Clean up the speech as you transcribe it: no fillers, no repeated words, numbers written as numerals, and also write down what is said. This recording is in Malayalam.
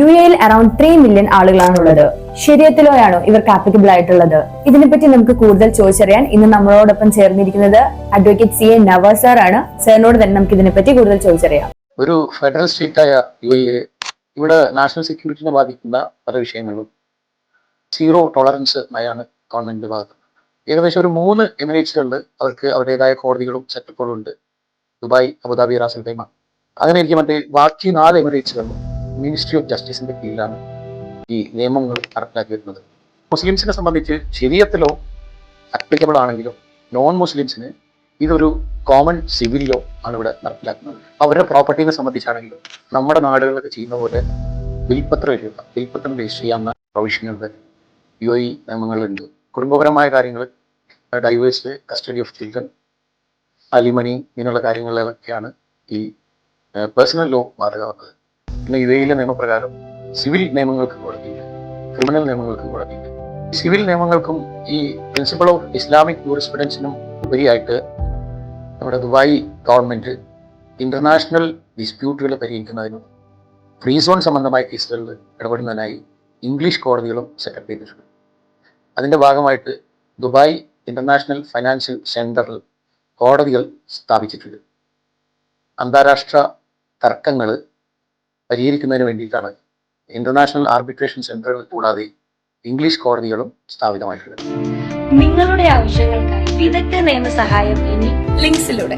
UAE അറൌണ്ട് 3 മില്യൺ ആളുകളാണുള്ളത്. ശരീഅത്തിലോയാണോ ഇവർക്ക് ആപ്ലിക്കബിൾ ആയിട്ടുള്ളത്? ഇതിനെപ്പറ്റി നമുക്ക് കൂടുതൽ ചോദിച്ചറിയാൻ ഇന്ന് നമ്മളോടൊപ്പം ചേർന്നിരിക്കുന്നത് അഡ്വക്കേറ്റ് CA നവാസ് സാർ ആണ്. സാറിനോട് തന്നെ നമുക്ക് ഇതിനെപ്പറ്റി കൂടുതൽ ചോദിച്ചറിയാം. ഒരു ഫെഡറൽ സ്റ്റേറ്റായ UAE ഇവിടെ നാഷണൽ സെക്യൂരിറ്റിനെ ബാധിക്കുന്ന പല വിഷയങ്ങളും സീറോ ടോളറൻസ് നയാണ് ഗവൺമെന്റിന്റെ ഭാഗത്ത്. ഏകദേശം ഒരു 3 എമിറേറ്റ്സുകളിൽ അവർക്ക് അവരുടേതായ കോടതികളും സെറ്റപ്പുകളും ഉണ്ട്. Dubai, Abu Dhabi, Ras al Khaimah. അങ്ങനെ ഇരിക്കും മറ്റേ ബാക്കി 4 എമിറേറ്റ്സുകളിലും മിനിസ്ട്രി ഓഫ് ജസ്റ്റിസിന്റെ കീഴിലാണ് ഈ നിയമങ്ങൾ നടപ്പിലാക്കി വരുന്നത്. മുസ്ലിംസിനെ സംബന്ധിച്ച് ശരീഅത്തിലോ അപ്ലിക്കബിൾ ആണെങ്കിലും നോൺ മുസ്ലിംസിന് ഇതൊരു കോമൺ സിവിൽ ലോ ആണ് ഇവിടെ നടപ്പിലാക്കുന്നത്. അവരുടെ പ്രോപ്പർട്ടീനെ സംബന്ധിച്ചാണെങ്കിലും നമ്മുടെ നാടുകളിലൊക്കെ ചെയ്യുന്ന പോലെ വിൽപ്പത്രം എഴുതുക, വിൽപ്പത്രം രജിസ്റ്റർ ചെയ്യാവുന്ന പ്രൊവിഷനുകൾ UAE നിയമങ്ങളുണ്ട്. കുടുംബപരമായ കാര്യങ്ങൾ, ഡൈവേഴ്സ്, കസ്റ്റഡി ഓഫ് ചിൽഡ്രൻ, അലിമണി, ഇങ്ങനെയുള്ള കാര്യങ്ങളിലൊക്കെയാണ് ഈ പേഴ്സണൽ ലോ ബാധകമാക്കുന്നത്. പിന്നെ UAE നിയമപ്രകാരം സിവിൽ നിയമങ്ങൾക്ക് കോടതിയില്ല, ക്രിമിനൽ നിയമങ്ങൾക്ക് കോടതിയില്ല. സിവിൽ നിയമങ്ങൾക്കും ഈ പ്രിൻസിപ്പൾ ഓഫ് ഇസ്ലാമിക് ജൂറിസ്പ്രുഡൻസിനും ഉപരിയായിട്ട് നമ്മുടെ ദുബായ് ഗവൺമെന്റ് ഇന്റർനാഷണൽ ഡിസ്പ്യൂട്ടുകൾ പരിഹരിക്കുന്നതിനും ഫ്രീ സോൺ സംബന്ധമായ കേസുകളിൽ ഇടപെടുന്നതിനായി ഇംഗ്ലീഷ് കോടതികളും സെറ്റപ്പ് ചെയ്തിട്ടുണ്ട്. അതിൻ്റെ ഭാഗമായിട്ട് ദുബായ് ഇന്റർനാഷണൽ ഫൈനാൻഷ്യൽ സെന്ററിൽ കോടതികൾ സ്ഥാപിച്ചിട്ടുണ്ട്. അന്താരാഷ്ട്ര തർക്കങ്ങൾ പരിഹരിക്കുന്നതിന് വേണ്ടിയിട്ടാണ് ഇന്റർനാഷണൽ ആർബിട്രേഷൻ സെന്ററുകൾ കൂടാതെ ഇംഗ്ലീഷ് കോടതികളും സ്ഥാപിതമായിട്ടുള്ളത്. നിങ്ങളുടെ ആവശ്യങ്ങൾക്കായി വിദഗ്ധ നിയമ സഹായം ഇനി ലിങ്ക്സിലൂടെ